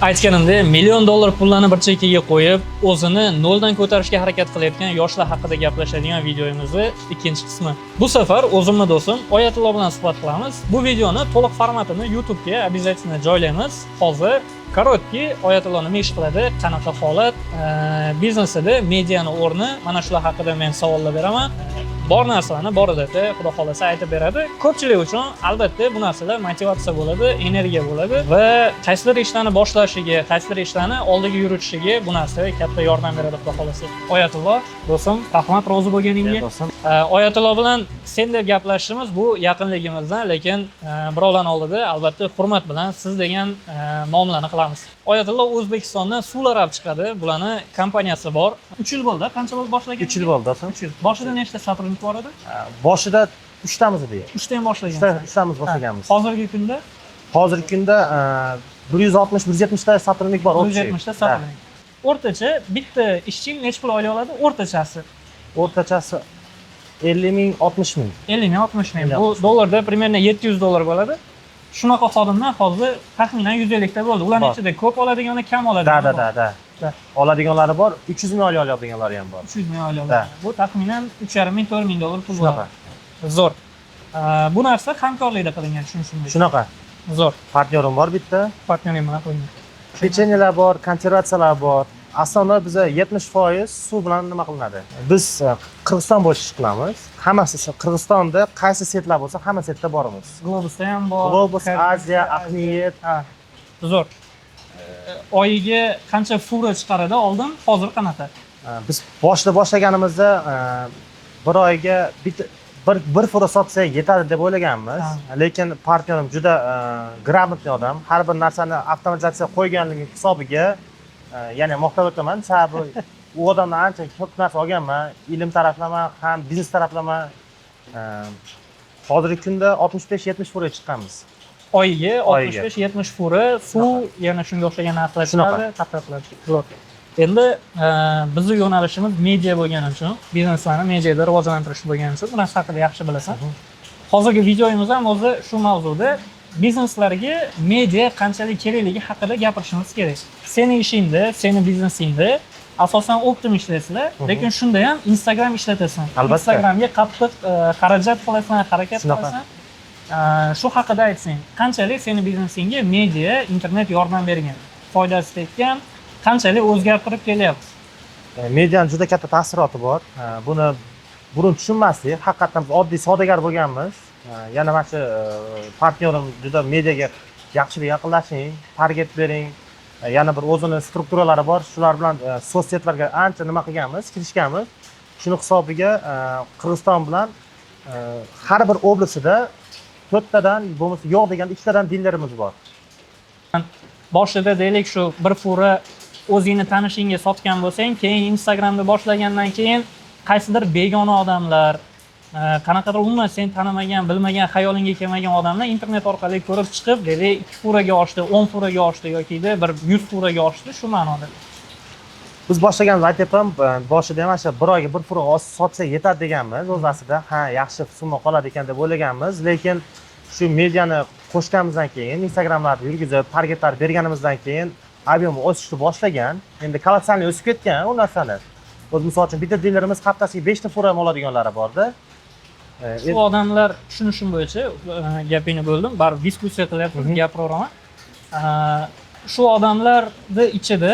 Aytganimdek, $1,000,000 pullarni bir chekkaga qo'yib, o'zini noldan ko'tarishga harakat qilayotgan yoshlar haqida gaplashadigan videomizning ikkinchi qismi. Bu safar o'zimni do'stim Oyatullo bilan suhbat qilamiz. Bu videoni to'liq formatini YouTube'ga обязательно joylaymiz. Hozir korotki Oyatullo nima ish qiladi, qanaqa holat, biznesida mediani o'rni, mana shular haqida men savollar beraman. Bor narsalarni borida xudo xolasa aytib beradi. Ko'pchilik uchun albatta bu narsalar motivatsiya bo'ladi, energiya bo'ladi va qaysidir ishlarni boshlashiga, qaysidir ishlarni oldiga yuritishiga bu narsa katta yordam beradi xudo xolasa. Oyatullo, do'stim, rahmat rozi bo'lganingga. Oyatullo bilan sen deb gaplashishimiz bu yaqinligimizdan, lekin birovlarning oldida albatta hurmat bilan siz degan muomalani qilamiz. Oyatullo O'zbekistondan suvlar olib chiqadi. Bularning kompaniyasi bor. 3 yil bo'ldi. Qancha bo'ldi boshlagan? 3 yil bo'ldi, do'stim. 3 yil. Boshida nechta sotrudnik bor edi? Boshida 3 tamiz edi. 3 tadan boshlagan. 3 tamiz boshlaganmiz. Hozirgi kunda 160-170 ta sotrudnik bor. 170 ta sotrudnik. O'rtacha bitta ishchi necha pul oylik oladi? O'rtachasi. O'rtachasi 50 ming, 60 ming. 50 ming, 60 ming. Bu dollarda примерно $700 bo'ladi. Shunaqa xodimlar hozir taxminan 150 ta bo'ldi. Ularning ichida ko'p oladigani, kam oladigani bor. Da. Oladiganlari bor, 300 ming oladiganlari ham bor. 300 ming oladi. Bu taxminan 3,5 ming, 4 ming dollar pul bo'ladi. Zo'r. Bu narsa hamkorlikda qilingan, tushunishimcha. Shunaqa. Zo'r. Partnyorim bor bitta. Partnyorim bilan qilingan. Pechenyelar bor, konservatsiyalar bor. Aslida biza 70% suv bilan nima qilinadi? Biz Qirg'iziston bo'yicha ish qilamiz. Hammasi Qirg'izistonda qaysi setlar bo'lsa, hamma setda boramiz. Globusda ham bor. Globus, Aziya, Aqniyet. Zo'r. Oyiga qancha fura chiqaradi oldin, hozir qanaqa? Biz boshida boshlaganimizda bir oyga bir fura sotsak yetadi deb o'ylaganmiz. Lekin partnyorim juda gрамотный odam. Har bir narsani avtomatizatsiya qo'yganligi hisobiga ya'ni maqtab o'taman, sababi u odamdan ancha ko'p narsa olganman, ilm taraflama ham biznes taraflama. Hozirgi kunda 65-70 fura chiqqanmiz. Oyiga 65-70 fura suv, yana shunga o'xshagan narsalar chiqadi, taqdirlar. Endi bizning yo'nalishimiz media bo'lgani uchun, bizneslarni mediada rivojlantirish bo'lgani uchun bu narsa haqida yaxshi bilasan. Hozirgi videomiz ham o'zi shu mavzuda bizneslarga media qanchalik kerakligi haqida gapirishimiz kerak. Seni ishingda, seni biznesingda asosan Optim ishlaysan, lekin shunda ham Instagram ishlatasan. Instagramga qattiq xarajat qilasan, harakat qilasan. Shu haqida aytsang, qanchalik seni biznesingga media, internet yordam bergan, foydasi tekkan, qanchalik o'zgartirib kelyapti? Medianing juda katta ta'siroti bor. Buni burun tushunmasdik. Haqiqatan biz oddiy savdogar bo'lganmiz. Yana mana shu partnyorim juda mediaga yaxshilik yaqinlashing, target bering. Yana bir o'zining strukturalari bor. Shular bilan so'zsetlarga ancha nima qilganmiz, kirishganmiz. Shuni hisobiga Qirg'iziston bilan har bir oblastida 4 tadan bo'lmasa yo'q degan 2 tadan dillarimiz bor. Boshida deylik shu bir fura o'zingni tanishingga sotgan bo'lsang, keyin Instagramda boshlagandan keyin qaysidir begona odamlar, qanaqadir umuman sen tanimagan, bilmagan, xayolingga kelmagan odamlar internet orqali ko'rib chiqib, deylik 2 furaga oshdi, 10 furaga oshdi yoki bir 100 furaga oshdi, shu ma'noda. Biz boshlaganimizda aytayapman, boshida ham o'sha bir oyga bir fura sotsak yetadi deganmiz. O'z aslida yaxshi summa qoladi ekan deb o'ylaganmiz, lekin shu mediani qo'shganimizdan keyin, Instagramlarni yurgizib, targetlar berganimizdan keyin ob'emi o'sishni boshlagan. Endi kolossalniy o'sib ketgan u narsalar. O'z misol uchun bitta dilerimiz haftasiga 5 ta fura oladiganlari borda. Shu odamlar tushunishim bo'yicha gapingni bo'ldim, baribir diskussiya qilyapmiz, gapiraveraman. Shu odamlarni ichida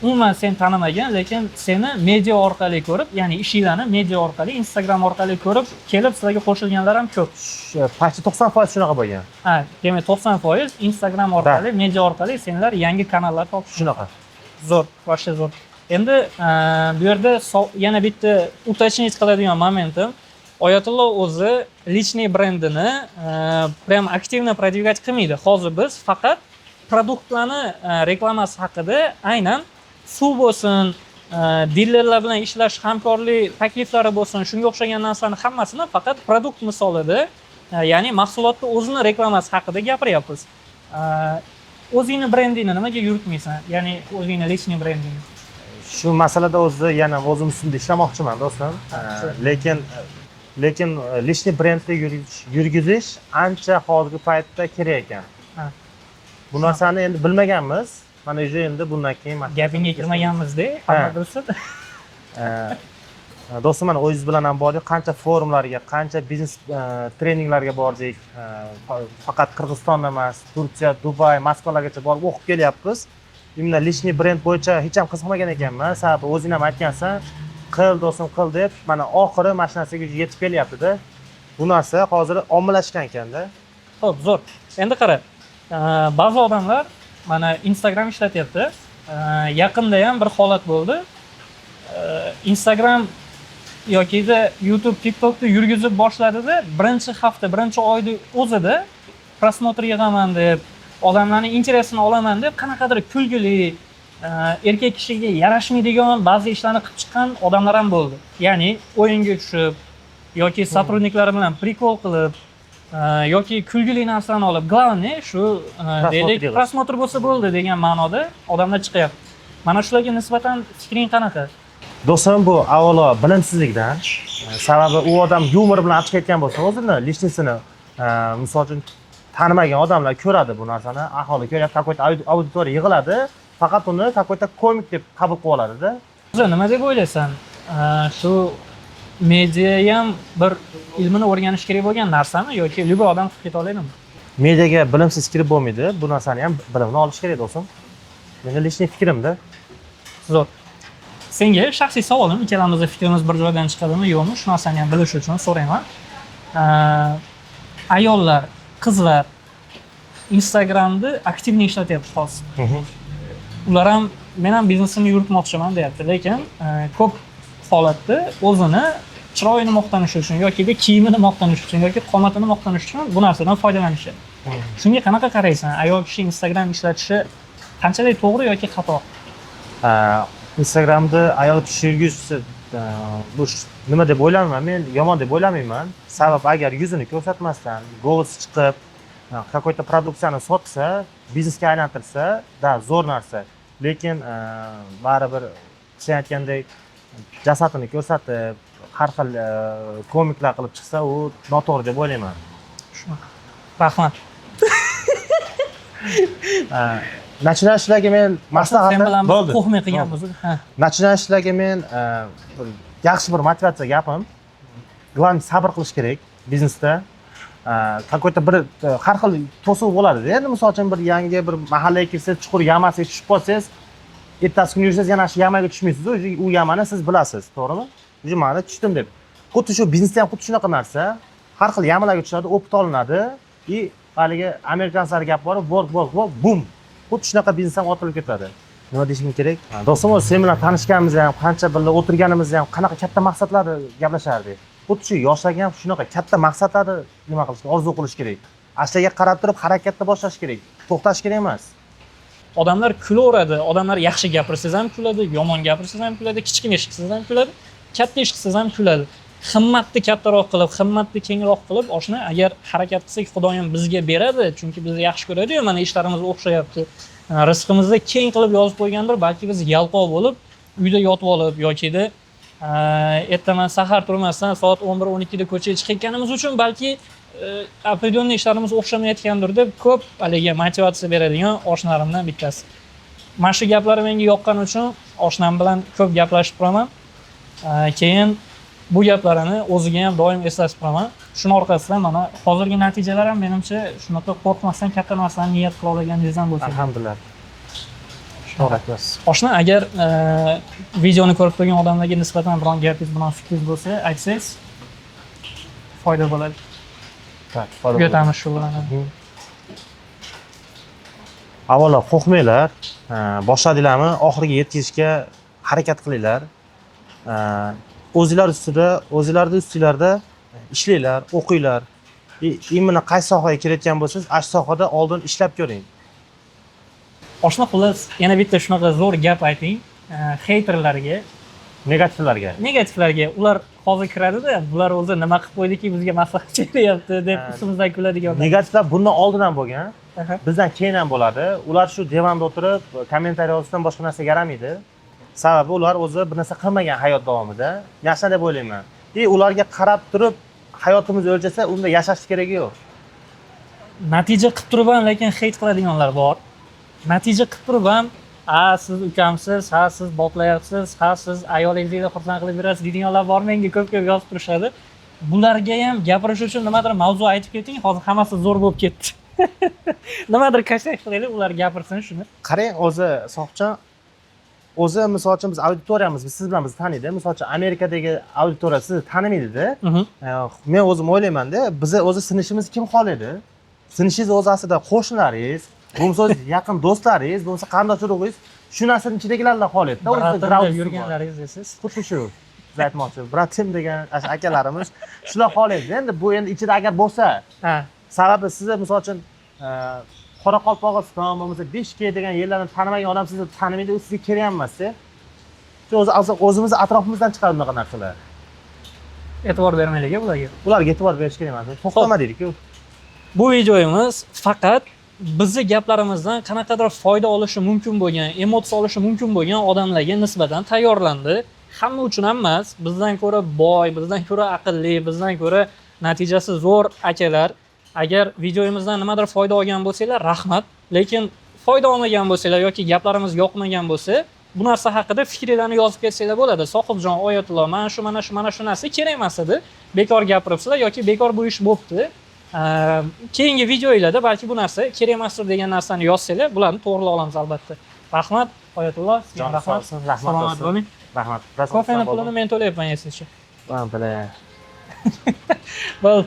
umuman sen tanimagan, lekin seni media orqali ko'rib, ya'ni ishinglarni media orqali, Instagram orqali ko'rib, kelib sizlarga qo'shilganlar ham ko'p. Pasti 90% shunaqa bo'lgan. Demak 90% Instagram orqali, media orqali senlar yangi kanallar topishingiz. Shunaqa. Zo'r, boshqa zo'r. Endi bu yerda yana bitta уточнить qiladigan momentim, Oyatullo o'zi личный brendini prям aktivno продвигать qilmaydi. Hozir biz faqat produktlarni reklamasi haqida aynan suv bo'lsin, dillerlar bilan ishlash, hamkorlik takliflari bo'lsin, shunga o'xshagan narsalarning hammasini faqat produkt misolida, ya'ni mahsulotning o'zini reklamasi haqida gapiryapmiz. O'zingni brendingni nimaga yuritmaysan? Ya'ni o'zingni личный brendingni. Shu masalada o'zi yana o'zim ustida ishlamoqchiman, do'stim. Lekin личный brendni yurgizish ancha hozirgi paytda kerak ekan. Bu narsani endi bilmaganmiz. mana уже endi bundan keyin Gapingga kirmaganmiz-da, hamma bilsin. Do'stim, mana o'zingiz bilan ham bordik, qancha forumlarga, qancha biznes treninglarga bordik. Faqat Qirg'izistonda emas, Turkiya, Dubay, Moskvalargacha borib o'qib kelyapmiz. Imla lishniy brend bo'yicha hech ham qiziqmagan ekanman. Sababi o'zing ham aytgansan, qil do'stim qil deb, mana oxiri mashinasiga yetib kelyapti-da. Bu narsa hozir ommalashgan ekanda. Xo'p, zo'r. Endi qara. Ba'zi odamlar mana Instagram ishlatyapti. Yaqinda ham bir holat bo'ldi. Instagram yoki YouTube, TikTokni yurgizib boshladida, birinchi hafta, birinchi oyning o'zida prosmotr yig'aman deb, odamlarning interesini olaman deb, qanaqadir kulgili, erkak kishiga yarashmaydigan ba'zi ishlarni qilib chiqqan odamlar ham bo'ldi. Ya'ni o'yinga tushib yoki sotrudniklari bilan prikol qilib yoki kulgili narsani olib, главное shu deylik prosmotr bo'lsa bo'ldi degan ma'noda odamlar chiqyapti. Mana shularga nisbatan fikring qanaqa? Do'stim, bu avvalo bilimsizlikdan. Sababi u odam yumor bilan aytib ketgan bo'lsa, o'zini lishnisini, misol uchun tanimagan odamlar ko'radi bu narsani, aholi ko'ryapti, какой-то auditoriya yig'iladi, faqat uni какой-то komik deb qabul qilib oladi-da. O'zi nima deb o'ylaysan? Shu media ham bir ilmini o'rganish kerak bo'lgan narsami yoki любой odam qilib keta oladimi? Mediaga bilimsiz kirib bo'lmaydi. Bu narsani ham bilimni olish kerak do'stim. Meni lishniy fikrimda. Zo'r. Senga shaxsiy savolim, ikkalamizning fikrimiz bir joydan chiqadimi, yo'qmi? Shu narsani ham bilish uchun so'rayman. Ayollar, qizlar Instagramda aktivni ishlatyapti hozir. Ular ham men ham biznesimni yuritmoqchiman deyapti, lekin ko'p holatda o'zini chiroyini maqtanish uchun yoki kiyimini maqtanish uchun yoki qomatini maqtanish uchun bu narsadan foydalanishadi. Shunga qanaqa qaraysan? Ayol kishi Instagram ishlatishi qanchalik to'g'ri yoki xato? Instagramda ayol kishi yurgizsa, bu nima deb o'ylayman, men yomon deb o'ylamayman. Sababi agar yuzini ko'rsatmasdan, голосi chiqib, какой-то produksiyani sotsa, biznesga aylantirsa, da zo'r narsa. Lekin baribir sen aytgandek jasadini ko'rsatib, har xil komiklar qilib chiqsa, u noto'g'ri deb o'ylayman. Shunaqa. Rahmat. Nachinashlarga men maslahatim bo'ldi. Qo'rqmay qilganmiz. Nachinashlarga men yaxshi bir motivatsiya gapim. Главное sabr qilish kerak biznesda. Какой-то bir har xil to'siq bo'ladi-da. Endi misol uchun bir yangi bir mahallaga kirsangiz, chuqur yamasiga tushib qolsangiz, ertasi kuni yursangiz yana shu yamaga tushmaysiz. U yamani siz bilasiz, to'g'rimi? Уже mana tushdim deb. Xuddi shu biznesda ham xuddi shunaqa narsa. Har xil yamalarga tushadi, opit olinadi. Haligi amerikanlar gap bor, bum. Xuddi shunaqa biznes ham otilib ketadi. Nima deyishim kerak? Do'stim, sen bilan tanishganimizda ham, qancha birga o'tirganimizda ham qanaqa katta maqsadlarni gaplashardik. Xuddi shu yoshlarga ham shunaqa katta maqsadlarni nima qilish, orzu qilish kerak. Ashlarga qarab turib harakatni boshlash kerak. To'xtash kerak emas. Odamlar kulaveradi. Odamlar yaxshi gapirsangiz ham kuladi, yomon gapirsangiz ham kuladi, kichkina ish qilsangiz ham kuladi, katta ish qilsangiz ham kuladi. Himmatni kattaroq qilib, himmatni kengroq qilib, oshna agar harakat qilsak, Xudoyim bizga beradi, chunki bizni yaxshi ko'radi-yu, mana ishlarimiz o'xshayapti. Rizqimizni keng qilib yozib qo'ygandir, balki biz yalqov bo'lib, uyda yotib olib yoki-da ertaman sahar turmasdan soat 11-12 da ko'chaga chiqayotganimiz uchun balki определенный ishlarimiz o'xshamayotgandir deb ko'p haliga motivatsiya beradigan oshnalarimdan bittasi. Mana shu gaplari menga yoqqani uchun oshnam bilan ko'p gaplashib turaman. Keyin bu gaplarini o'ziga ham doim eslatib turaman. Shuning orqasidan mana hozirgi natijalar ham menimcha shunaqa qo'rqmasdan katta narsani niyat qila olganingizdan bo'lsa. Alhamdulillah. To'g'ri. Oshna, agar videoni ko'rib turgan odamlarga nisbatan biron gapingiz, biron fikringiz bo'lsa, aytsangiz foyda bo'ladi. Tak, foyda bo'ladi. Tugatamiz shu bilan. Avvalo qo'rqmanglar. Boshladinglarmi, oxiriga yetkazishga harakat qilinglar. O'zinglarning ustinglarda ishlanglar, o'qinglar. Imini qaysi sohaga kirayotgan bo'lsangiz, ash sohada oldin ishlab ko'ring. Oshna, xullas, yana bitta shunaqa zo'r gap ayting. Heyterlarga, negativlarga ular hozir kiradi-da, bular o'zi nima qilib qo'ydiki, bizga maslahat beryapti deb ustimizdan kuladigan. Negativlar bundan oldin ham bo'lgan, bizdan keyin ham bo'ladi. Ular shu divanda o'tirib, kommentariy yozishdan boshqa narsa yaramaydi. Sababi ular o'zi bir narsa qilmagan hayot davomida. Yaxshi deb o'ylayman. Ularga qarab turib hayotimiz o'lchasa, unda yashash keragi yo'q. Natija qilib turib ham, lekin heyt qiladiganlar bor. Natija qilib turib ham ha siz ukamsiz, ha siz boplayapsiz, ha siz ayolingizni xursand qilib berasiz deydiganlar bor menga ko'p yozib turishadi. Bularga ham gapirish uchun nimadir mavzu aytib keting, hozir hammasi zo'r bo'lib ketdi. Nimadir kashtag qilaylik, ular gapirsin shuni. Qarang, o'zi Sohibjon, o'zi misol uchun biz auditoriyamiz, siz bilan bizni taniydi. Misol uchun Amerikadagi auditoriya sizni tanimaydi-da. Men o'zim o'ylayman-da, biz o'zi sinishimizni kim xohlaydi? Sinishingiz o'zi aslida qo'shnilaringiz, bo'lmasa yaqin do'stlaringiz, bo'lmasa qarindosh urug'ingiz, shu narsaning ichidagilarlar xohlaydi-da. O'zingizda yurganlaringiz desiz. Xuddi shu. Siz aytmoqchi, bratim degan akalarimiz shular xohlaydi. Endi bu endi ichida agar bo'lsa, sababi sizni misol uchun Qoraqalpog'iston bo'lmasa Beshkek degan yerlarni tanimagan odam sizni tanimaydi, u sizga kerak ham emas-da. Shu o'zimiz atrofimizdan chiqadi bunaqa narsalar. E'tibor bermaylik bularga. Ularga e'tibor berish kerak emas. To'xtama deylik-ku. Bu videomiz faqat bizni gaplarimizdan qanaqadir foyda olishi mumkin bo'lgan, emotsiya olishi mumkin bo'lgan odamlarga nisbatan tayyorlandi. Hamma uchun emas, bizdan ko'ra boy, bizdan ko'ra aqlli, bizdan ko'ra natijasi zo'r akalar, agar videomizdan nimadir foyda olgan bo'lsanglar, rahmat. Lekin foyda olmagan bo'lsanglar yoki gaplarimiz yoqmagan bo'lsa, bu narsa haqida fikringizni yozib ketsanglar bo'ladi. Sohibjon, Oyatullo, mana shu narsa kerak emas edi. Bekor gapiribsizlar yoki bekor bu ish bo'pti. Keyingi videolarda balki bu narsa kerak emasdir degan narsani yozsanglar, bularni to'g'rilab olamiz albatta. Rahmat, Oyatullo, sizga rahmat. Salomat bo'ling. Rahmat. Kofeni pulini men to'layapman, esingizcha. Men bilay. Bo'l.